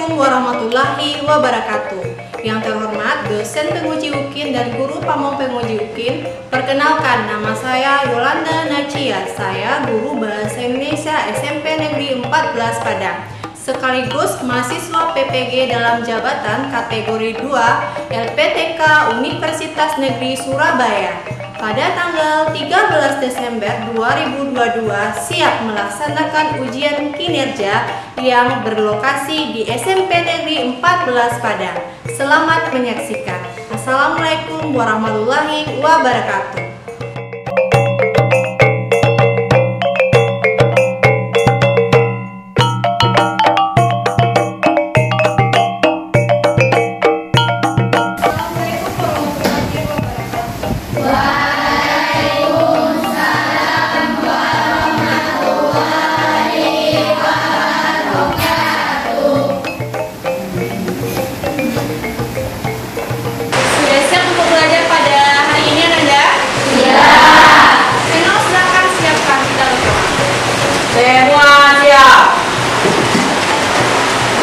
Assalamualaikum warahmatullahi wabarakatuh. Yang terhormat dosen penguji UKIN dan guru pamong penguji UKIN, perkenalkan nama saya Yolanda Nacia. Saya guru Bahasa Indonesia SMP Negeri 14 Padang, sekaligus mahasiswa PPG dalam jabatan kategori 2 LPTK Universitas Negeri Surabaya. Pada tanggal 13 Desember 2022 siap melaksanakan ujian kinerja yang berlokasi di SMP Negeri 14 Padang. Selamat menyaksikan. Assalamualaikum warahmatullahi wabarakatuh.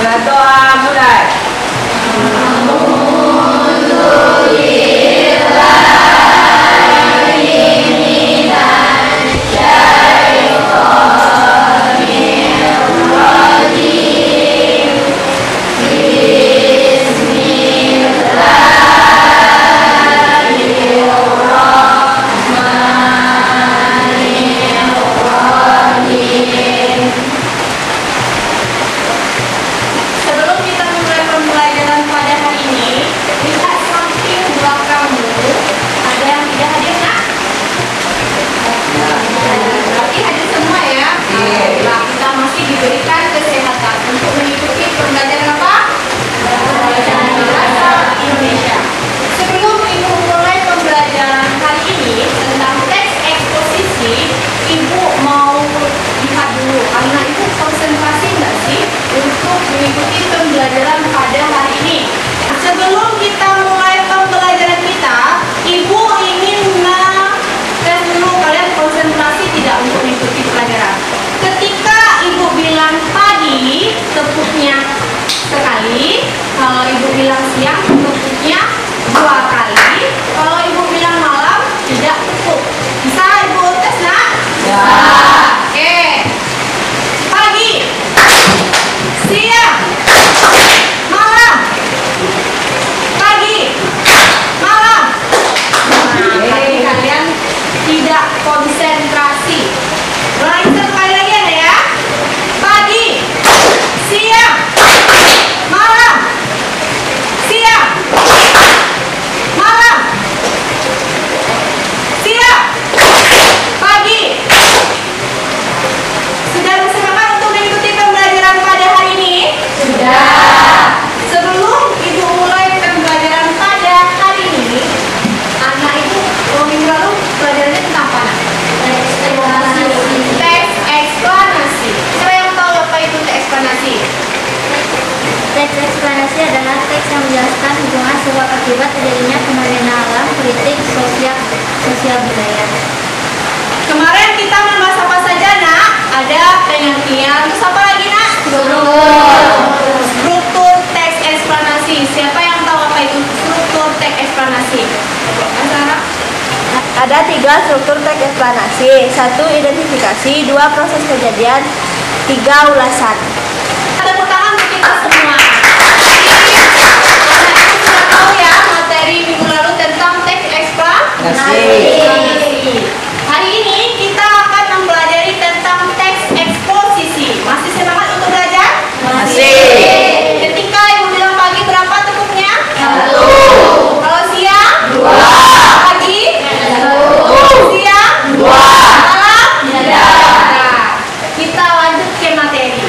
Berdoa mulai. Sekali, kalau ibu bilang siang cukupnya 2 kali, kalau ibu bilang malam tidak cukup. Bisa ibu tes nak? Ya. Oke. Pagi, siang, malam. Pagi, malam. Nah, tadi kalian tidak konsentrasi. Mulai sekali lagi ya. Pagi, siang, malam, siang, malam, siang, pagi. Sudah bersemangat untuk mengikuti pembelajaran pada hari ini? Sudah. Sebelum ibu mulai pembelajaran pada hari ini, anak ibu minggu lalu pelajarannya tentang apa? Teks eksplanasi. Siapa yang tahu apa itu teks eksplanasi? Teks eksplanasi adalah teks yang menjelaskan hubungan sebab akibat terjadinya fenomena alam, politik, sosial budaya. Kemarin kita membahas apa saja nak? Ada pengertian, terus apa lagi nak? Struktur teks eksplanasi. Siapa yang tahu apa itu struktur teks eksplanasi? Ada 3 struktur teks eksplanasi. 1. Identifikasi. 2. Proses kejadian. 3. Ulasan. Tepuk tangan untuk kita semua. Jadi, anak ibu sudah tahu ya materi minggu lalu tentang teks eksplanasi. Hari ini kita akan mempelajari tentang teks eksposisi. Masih semangat untuk belajar? Masih. Ketika ibu bilang pagi berapa tepuknya? 1. Kalau siang? 2. Pagi? 1. Siang? 2. Malam? Tidak. Nah, kita lanjut ke materi.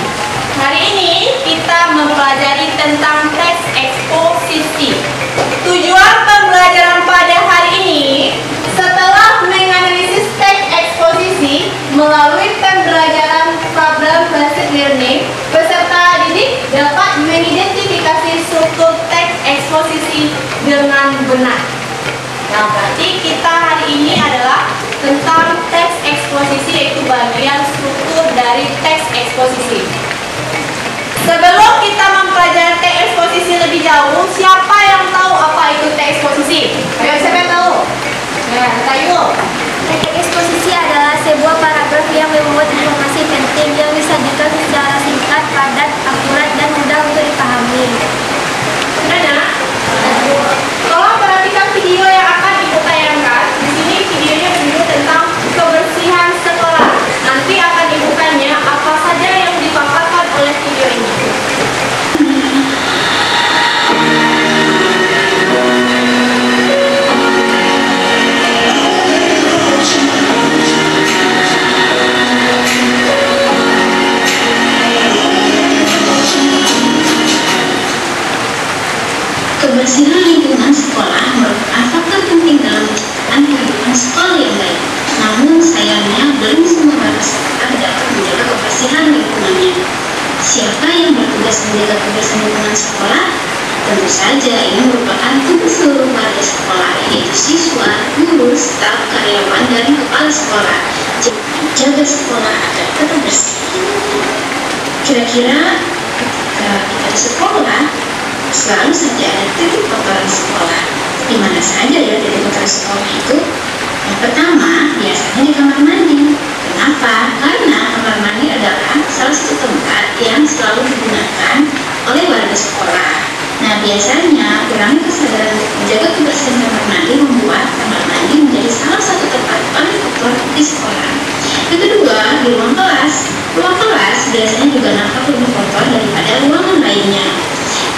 Kebersihan lingkungan sekolah merupakan faktor penting dalam menciptakan kehidupan sekolah yang baik. Namun sayangnya belum semua warga sekolah dapat menjaga kebersihan lingkungannya. Siapa yang bertugas menjaga kebersihan lingkungan sekolah? Tentu saja ini merupakan tugas seluruh warga sekolah, yaitu siswa, guru, staf, karyawan, dan kepala sekolah. Jaga sekolah agar tetap bersih. Kira-kira ketika kita di sekolah, selalu saja ada titik kotoran sekolah. Di mana saja ya titik kotoran sekolah itu? Yang pertama, biasanya di kamar mandi. Kenapa? Karena kamar mandi adalah salah satu tempat yang selalu digunakan oleh warga sekolah. Nah, biasanya kurangnya kesadaran untuk menjaga kebersihan kamar mandi membuat kamar mandi menjadi salah satu tempat paling kotor di sekolah. Yang kedua, di ruang kelas. Ruang kelas biasanya juga nampak lebih kotor daripada ruangan lainnya.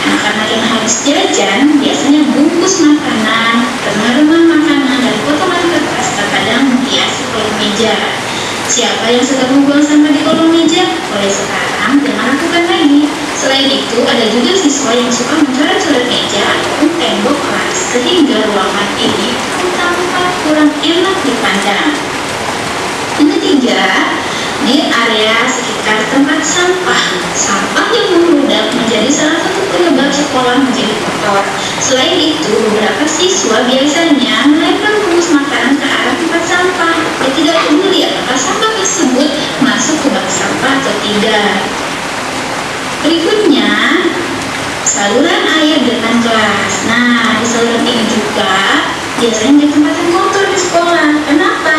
Anak-anak yang habis jajan biasanya bungkus makanan, remah-remah makanan, dan potongan kertas terkadang menghiasi kolong meja. Siapa yang sedang membuang sampah di kolong meja? Mulai sekarang jangan lakukan lagi. Selain itu, ada juga siswa yang suka mencoret-coret meja ataupun tembok kelas, sehingga ruangan ini tampak kurang enak dipandang. Yang ketiga, di area sekitar tempat sampah. Sampah yang membludak menjadi salah satu penyebab sekolah menjadi kotor. Selain itu, beberapa siswa biasanya melempar bungkus makanan ke arah tempat sampah. Dia tidak peduli apakah sampah tersebut masuk ke bak sampah atau tidak. Berikutnya, saluran air depan kelas. Nah, di saluran ini juga biasanya di tempat yang kotor di sekolah. Kenapa?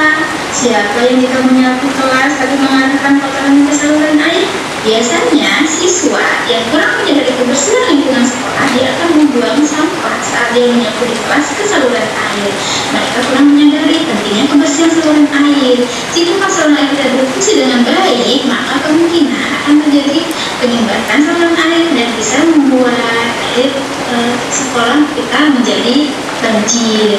Siapa yang jika menyapu kelas atau mengarahkan kotoran ke saluran air? Biasanya siswa yang kurang menyadari kebersihan lingkungan sekolah, dia akan membuang sampah saat dia menyapu di kelas ke saluran air. Mereka kurang menyadari pentingnya kebersihan saluran air. Jika saluran air tidak berfungsi dengan baik, maka kemungkinan akan terjadi penyumbatan saluran air dan bisa membuat air sekolah kita menjadi banjir.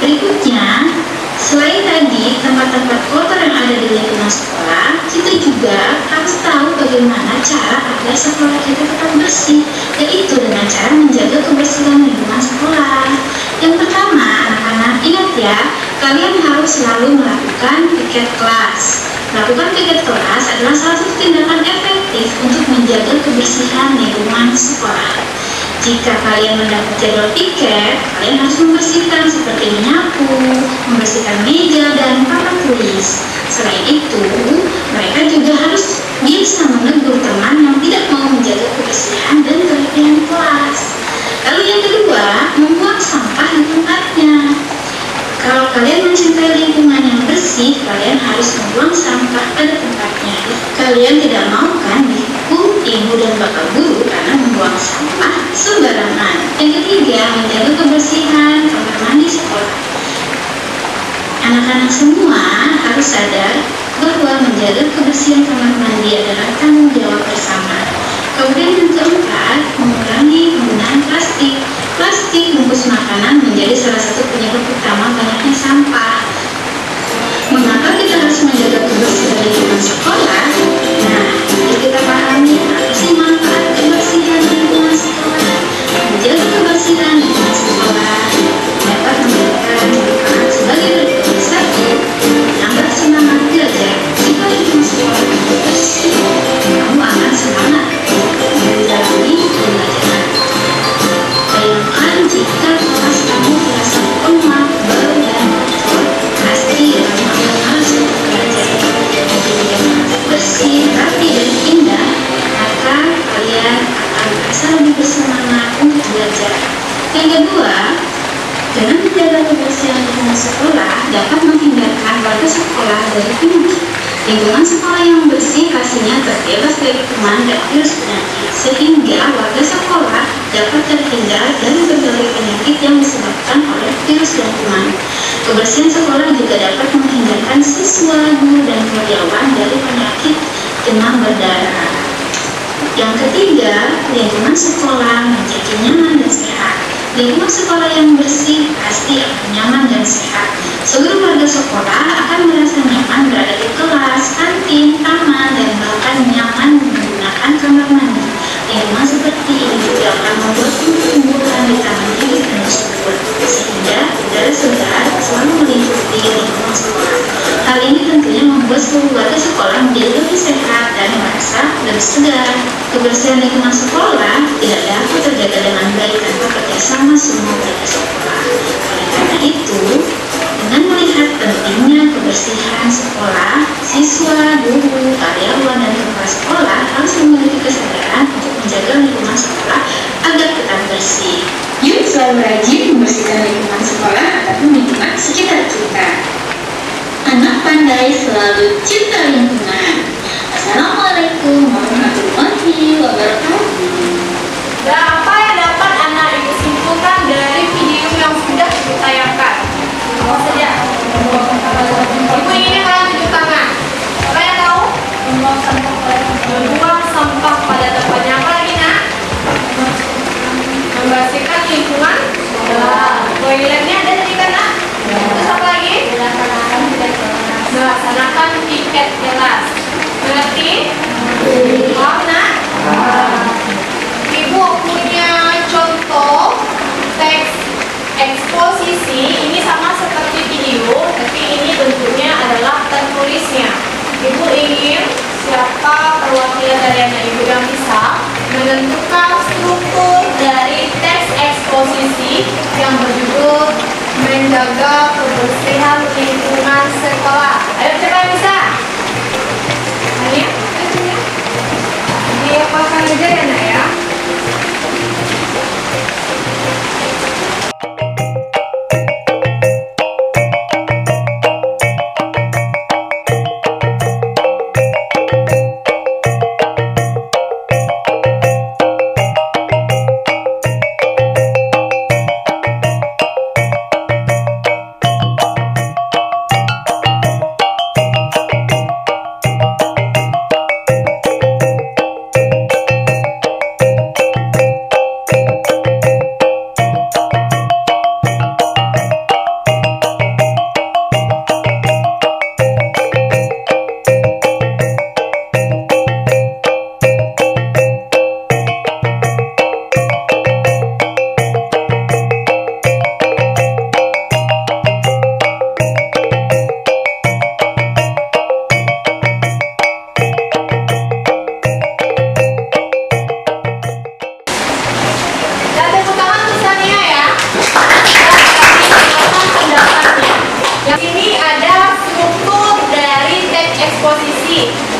Berikutnya, selain tadi tempat-tempat kotor yang ada di lingkungan sekolah, kita juga harus tahu bagaimana cara agar sekolah kita tetap bersih, yaitu dengan cara menjaga kebersihan lingkungan sekolah. Yang pertama, anak-anak ingat ya, kalian harus selalu melakukan piket kelas. Melakukan piket kelas adalah salah satu tindakan efektif untuk menjaga kebersihan lingkungan sekolah. Jika kalian mendapat jadwal piket, kalian harus membersihkan seperti menyapu, membersihkan meja, dan papan tulis. Selain itu, mereka juga harus bisa menegur teman yang tidak mau menjaga kebersihan dan kerapian kelas. Lalu yang kedua, membuang sampah di tempatnya. Kalau kalian mencintai lingkungan yang bersih, kalian harus membuang sampah pada tempatnya. Kalian tidak mau kan dihukum ibu dan bapak guru karena membuang sampah sembarangan. Yang ketiga, menjaga kebersihan kamar mandi sekolah. Anak-anak semua harus sadar bahwa menjaga kebersihan kamar mandi adalah tanggung jawab bersama. Kemudian yang keempat, mengurangi penggunaan plastik. Plastik bungkus makanan menjadi salah satu penyebab utama banyaknya sampah. Mengapa kita harus menjaga kebersihan lingkungan sekolah? Nah, yuk kita pahami apa sih manfaat kebersihan lingkungan sekolah. Menjaga kebersihan lingkungan sekolah dapat memberikan manfaat sebagai berikut. Satu, menambah semangat belajar. Jika lingkungan sekolah itu bersih, kamu akan semangat menjalani pembelajaran. Bayangkan jika kelas kamu terasa penat, bau, dan kotor, pasti kamu akan malas untuk belajar. Jika bersih, rapi, dan indah, maka kalian akan merasa lebih bersemangat untuk belajar. Yang kedua, dengan menjaga kebersihan lingkungan sekolah dapat menghindarkan warga sekolah dari penyakit. Lingkungan sekolah yang bersih pastinya terbebas dari kuman dan virus penyakit, sehingga warga sekolah dapat terhindar dari berbagai penyakit yang disebabkan oleh virus dan kuman. Kebersihan sekolah juga dapat menghindarkan siswa, guru, dan karyawan dari penyakit demam berdarah. Yang ketiga, lingkungan sekolah menjadi nyaman dan sehat. Lingkungan sekolah yang bersih pasti akan nyaman dan sehat. Seluruh warga sekolah akan merasa nyaman berada di kelas, kantin, taman, dan bahkan nyaman menggunakan kamar mandi. Lingkungan seperti ini juga akan membuat tumbuhan di taman tersebut, sehingga udara segar selalu meliputi lingkungan sekolah. Hal ini tentunya membuat seluruh warga sekolah menjadi lebih sehat dan merasa lebih segar. Kebersihan lingkungan sekolah tidak dapat terjaga dengan baik tanpa kerjasama semua warga sekolah. Oleh karena itu, dengan melihat pentingnya kebersihan sekolah, siswa, guru, karyawan, dan kepala sekolah harus memiliki kesadaran untuk menjaga lingkungan sekolah agar tetap bersih. Yuk selalu rajin membersihkan lingkungan sekolah ataupun lingkungan sekitar kita. Anak pandai selalu cinta lingkungan. Assalamualaikum warahmatullahi wabarakatuh. Dan apa yang dapat anak ibu simpulkan dari video yang sudah ditayangkan? Apa saja? Ibu ingin kalian tunjuk tangan. Apa yang tahu? Membuang sampah pada tempatnya. Apa lagi nak? Membersihkan lingkungan. Toiletnya ada tadi kan nak? Terus apa lagi? Melaksanakan piket kelas. Mengerti? Paham nak? Ibu punya contoh teks eksposisi. Ini sama seperti video, tapi ini bentuknya adalah tertulisnya. Ibu ingin siapa perwakilan dari anak ibu yang bisa menentukan struktur dari teks eksposisi yang berjudul menjaga kebersihan lingkungan sekolah. Ayo siapa yang bisa? Ayo, diapakan aja ya nak ya.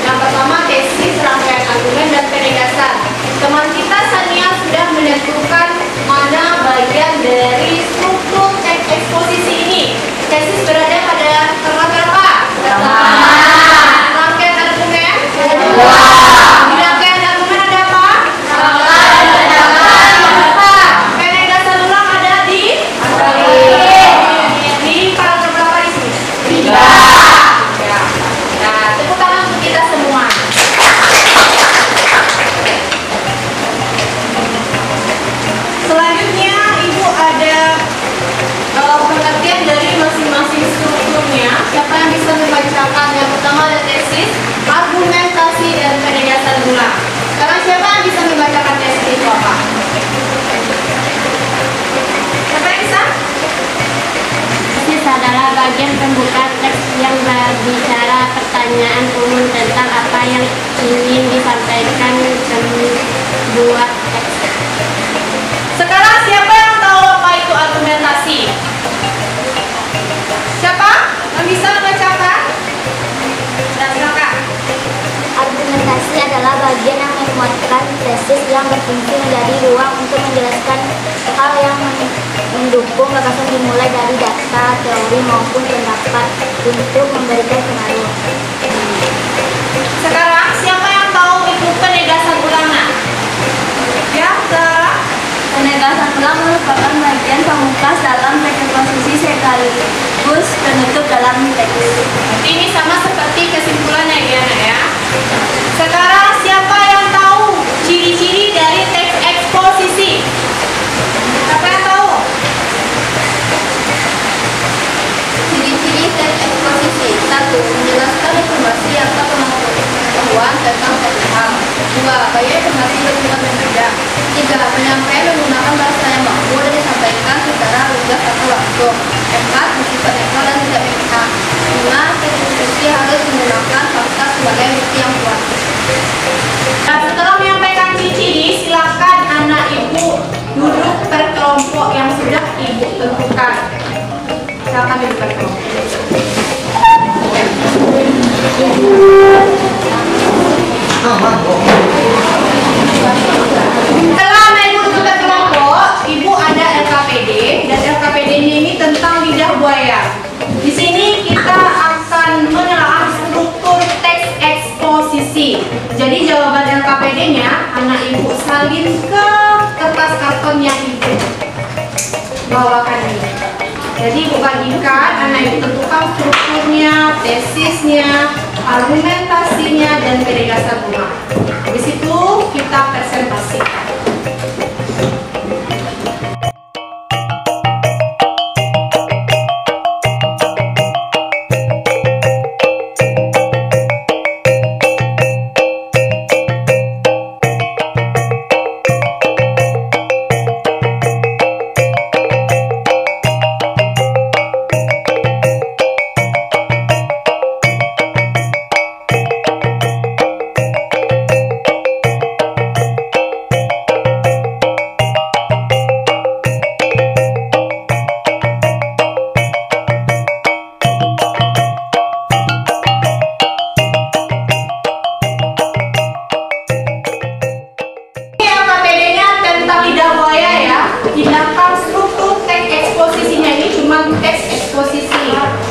Yang pertama tesis, rangkaian argumen, dan penegasan. Teman kita Sania sudah menentukan mana bagian dari struktur teks eksposisi ini. Tesis berada pada kelas berapa? Pertama. Rangkaian argumen? Kedua. Di rangkaian argumen ada apa? Penegasan ulang ada di? Di paragraf berapa di sini? 3. Selanjutnya ibu ada pengertian dari masing-masing strukturnya. Siapa yang bisa membacakan? Yang pertama ada tesis, argumentasi, dan penegasan ulang. Sekarang siapa yang bisa membacakan tesis itu apa? Siapa yang bisa? Tesis adalah bagian pembuka teks yang berbicara pertanyaan umum tentang apa yang ingin disampaikan pembuat teks. Sekarang siapa yang tahu apa itu argumentasi? Siapa yang bisa membacakan? Dan silakan. Argumentasi adalah bagian yang memuatkan tesis yang berfungsi menjadi ruang untuk menjelaskan hal yang mendukung gagasan dimulai dari data, teori maupun pendapat untuk memberikan pengaruh. Sekarang siapa yang tahu itu penegasan ulangan? Ya, Zara. Penegasan ulang merupakan bagian pamungkas dalam teks eksposisi sekaligus penutup dalam teks. Ini sama seperti kesimpulannya ya, Nak ya. Sekarang siapa yang tahu ciri-ciri dari teks eksposisi? Siapa yang tahu? Ciri-ciri teks eksposisi: 1. Menjelaskan informasi atau pengetahuan tentang suatu hal. 2. Gaya informasi berkembang dan berbeda. 3. Penyampaian menggunakan bahasa yang baku dan disampaikan disampaikan secara lugas atau langsung. 4. Bersifat netral dan tidak memihak. 5. Diskusi harus menggunakan fakta sebagai bukti yang kuat. Nah, setelah menyampaikan ciri-ciri, silakan anak ibu duduk per kelompok yang sudah ibu tentukan. Silakan duduk per kelompok. Setelah anak ibu duduk per kelompok, ibu ada LKPD dan LKPD-nya ini tentang lidah buaya. Di sini kita akan menelaah struktur teks eksposisi. Jadi jawaban LKPD-nya anak ibu salin ke kertas karton yang ibu bawakan ini. Jadi ibu bagikan, anak ibu tentukan strukturnya, tesisnya, argumentasinya, dan penegasan rumah. Habis itu kita presentasikan.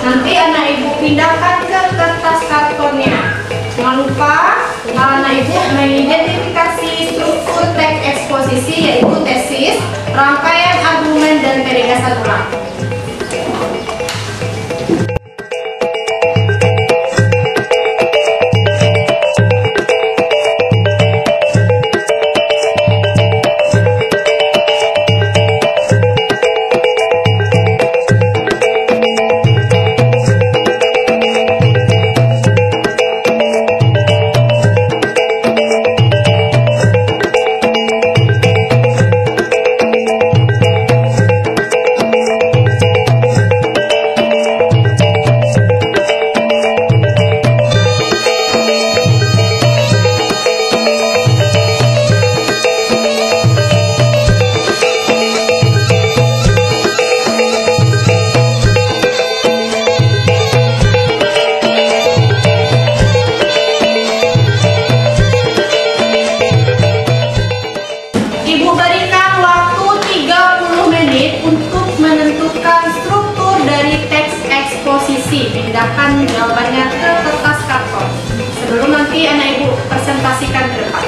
Nanti anak ibu pindahkan ke kertas kartonnya. Jangan lupa anak ibu mengidentifikasi struktur teks eksposisi, yaitu tesis, rangkaian argumen, dan penegasan ulang. Pindahkan jawabannya ke kertas karton sebelum nanti anak ibu presentasikan ke depan.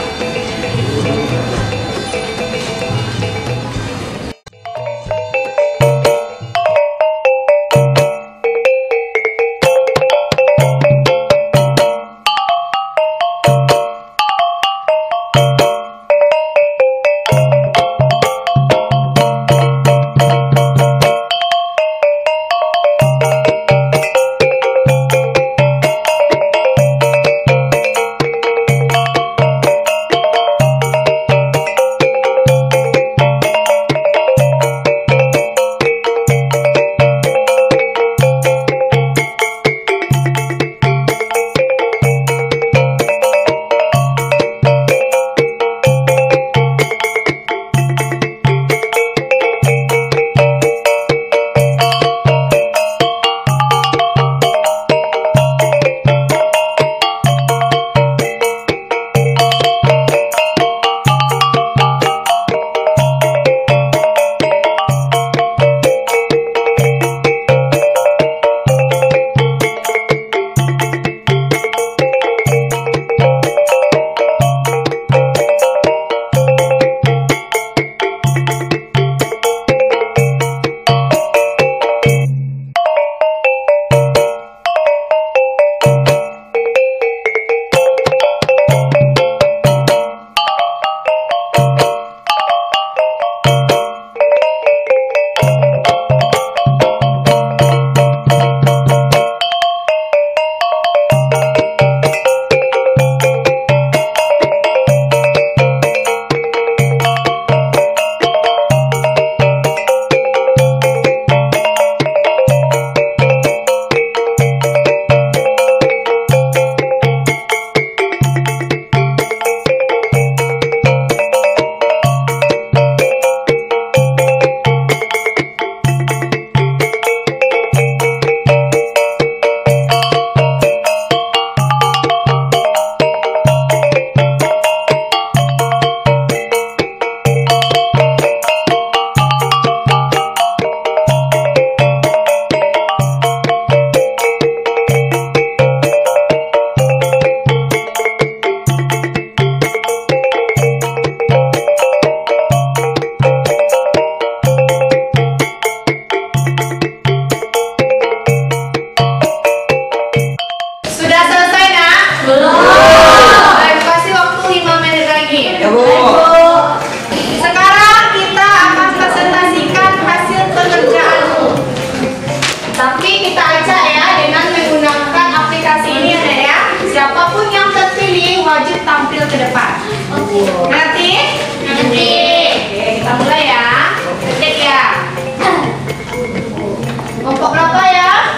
ke depan. Ngerti? Ngerti. Oke, kita mulai ya. Ketik ya. Kelompok berapa ya?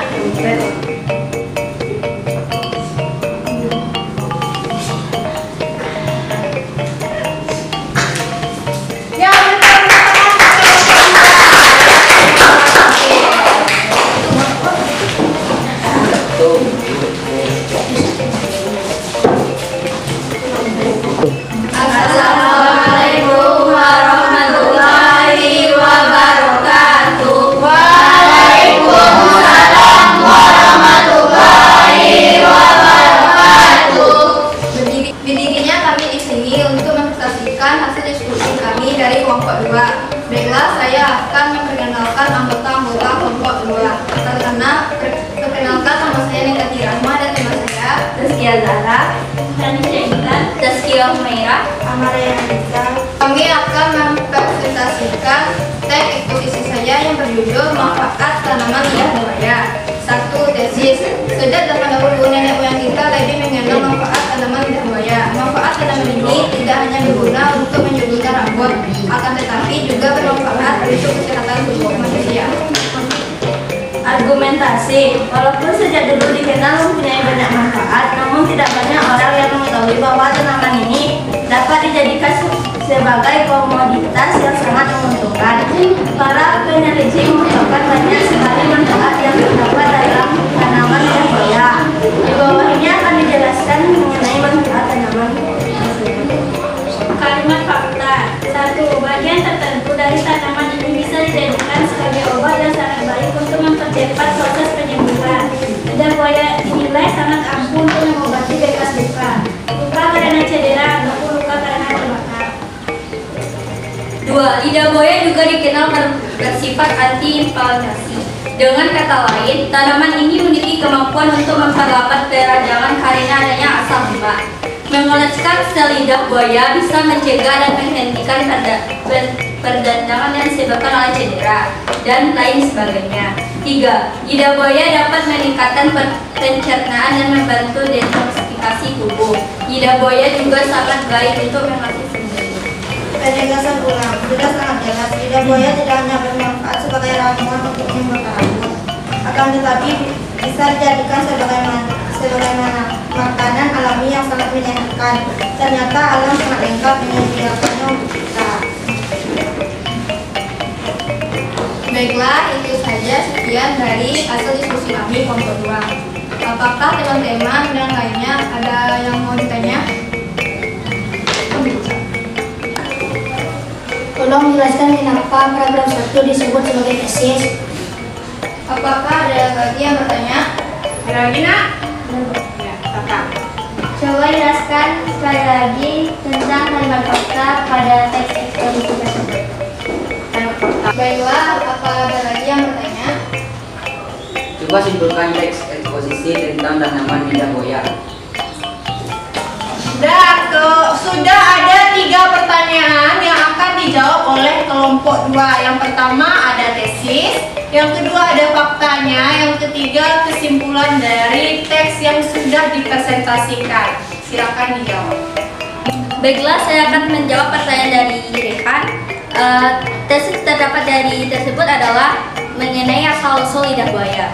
Ya, betul. Assalamualaikum warahmatullahi wabarakatuh. Waalaikumsalam warahmatullahi wabarakatuh. Berdirinya kami di sini untuk mempresentasikan hasil diskusi kami dari kelompok 2. Baiklah, saya akan memperkenalkan anggota-anggota kelompok 2. Perkenalkan, nama saya Negati Rahma dan teman saya Rizky Zahra, Ranisha Intan, Tazkiyah Humairah, Amaria Nisa. Kami akan mempresentasikan teks eksposisi saya yang berjudul Manfaat Tanaman Lidah Buaya. 1. Tesis. Sejak zaman dahulu nenek moyang kita lebih mengenal manfaat tanaman lidah buaya. Manfaat tanaman ini tidak hanya berguna untuk menyuburkan rambut, akan tetapi juga bermanfaat untuk kesehatan tubuh manusia. Argumentasi. Walaupun sejak dulu dikenal mempunyai banyak manfaat, namun tidak banyak orang yang mengetahui bahwa tanaman ini dapat dijadikan sebagai komoditas yang sangat menguntungkan. Para peneliti mengungkapkan banyak sekali manfaat yang terdapat dalam tanaman lidah buaya. Di bawah ini akan dijelaskan mengenai manfaat tanaman tersebut. Kalimat fakta. 1. Bagian tertentu dari tanaman ini bisa dijadikan sebagai obat yang sangat baik untuk mempercepat proses penyembuhan. Lidah buaya dinilai sangat ampuh untuk mengobati bekas luka karena cedera ataupun luka karena terbakar. 2. Lidah buaya juga dikenal bersifat anti-inflamasi. Dengan kata lain, tanaman ini memiliki kemampuan untuk memperlambat peradangan karena adanya asam lemak. Mengoleskan sel lidah buaya bisa mencegah dan menghentikan peradangan yang disebabkan oleh cedera dan lain sebagainya. 3. Lidah buaya dapat meningkatkan pencernaan dan membantu detoksifikasi tubuh. Lidah buaya juga sangat baik untuk mengatasi sendiri. Penjelasan ulang. Sudah sangat jelas, lidah buaya tidak hanya bermanfaat sebagai ramuan untuk menyembuhkan rambut, akan tetapi bisa dijadikan sebagaimana makanan alami yang sangat menyehatkan. Ternyata alam sangat lengkap menyediakannya untuk kita. Baiklah, itu saja sekian dari hasil diskusi kami kelompok 2. Apakah teman-teman dan lainnya ada yang mau ditanya? Tolong jelaskan kenapa paragraf 1 disebut sebagai tesis. Apakah ada lagi yang bertanya? Ada lagi nak? Ya, kakak. Coba jelaskan sekali lagi tentang kalimat fakta pada teks eksposisi tersebut. Baiklah, apa ada lagi yang bertanya? Coba simpulkan teks eksposisi tentang tanaman lidah buaya. Sudah ada 3 pertanyaan yang akan dijawab oleh kelompok 2. Yang pertama ada tesis, yang kedua ada faktanya, yang ketiga kesimpulan dari teks yang sudah dipresentasikan. Silakan dijawab. Baiklah, saya akan menjawab pertanyaan dari Rehan. Tesis terdapat dari tersebut adalah mengenai asal-usul lidah buaya.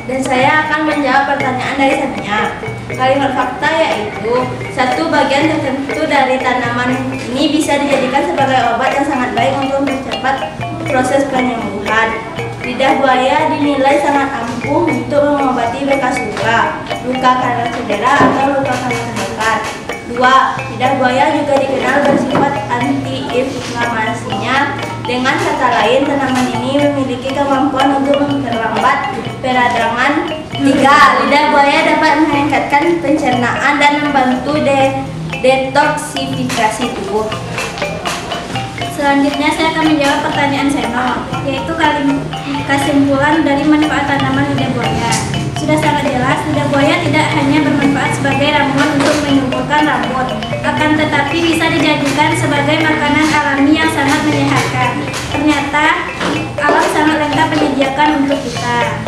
Dan saya akan menjawab pertanyaan dari sananya. Kalimat fakta yaitu 1. Bagian tertentu dari tanaman ini bisa dijadikan sebagai obat yang sangat baik untuk mempercepat proses penyembuhan. Lidah buaya dinilai sangat ampuh untuk mengobati bekas luka karena cedera atau luka karena terbakar. 2. Lidah buaya juga dikenal bersifat anti-inflamasinya. Dengan kata lain, tanaman ini memiliki kemampuan untuk memperlambat peradangan. 3. Lidah buaya dapat meningkatkan pencernaan dan membantu detoksifikasi tubuh. Selanjutnya saya akan menjawab pertanyaan Seno, yaitu kesimpulan dari manfaat tanaman lidah buaya. Sudah sangat jelas, lidah buaya tidak hanya bermanfaat sebagai ramuan untuk menyuburkan rambut, akan tetapi bisa dijadikan sebagai makanan alami yang sangat menyehatkan. Ternyata alam sangat lengkap menyediakan untuk kita.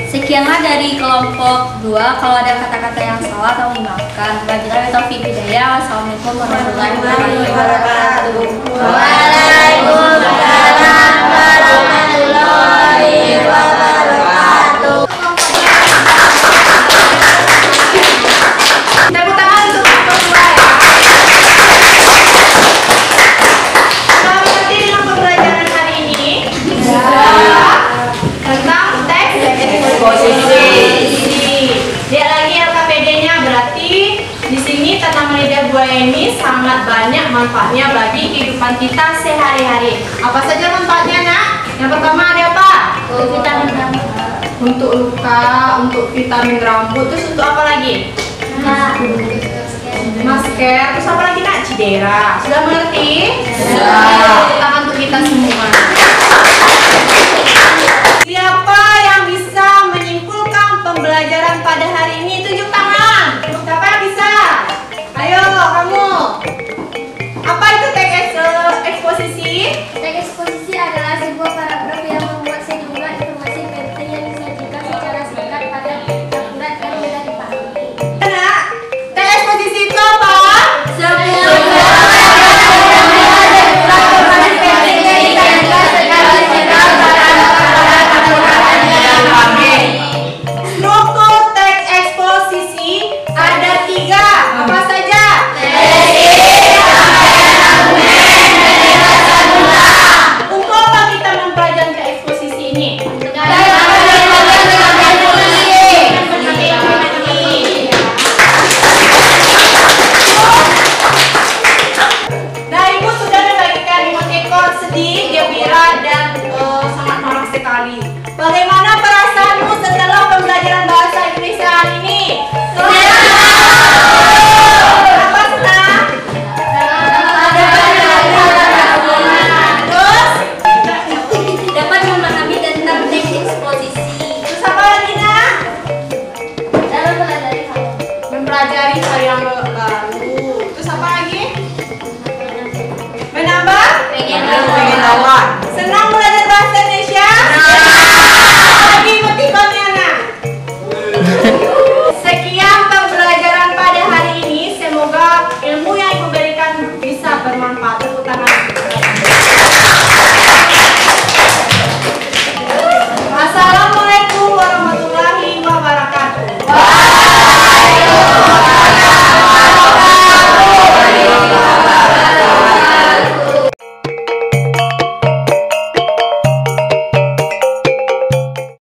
Sekian Sekianlah dari kelompok 2. Kalau ada kata-kata yang salah atau dimaafkan. Wabillahi taufiq hidayah. Wassalamualaikum warahmatullahi wabarakatuh. Waalaikumsalam warahmatullahi wabarakatuh. Tepuk tangan untuk kelompok 2 ya. Sudah mengerti dengan pembelajaran hari ini? Tentang teks eksposisi. Lihat lagi LKPD-nya, berarti di sini tanaman lidah buaya ini sangat banyak manfaatnya bagi kehidupan kita sehari-hari. Apa saja manfaatnya, Nak? Yang pertama ada apa? Vitamin Untuk luka, untuk vitamin rambut, terus untuk apa lagi? Masker, terus apa lagi, Nak? Cedera. Sudah mengerti? Sudah. Tepuk tangan untuk kita semua.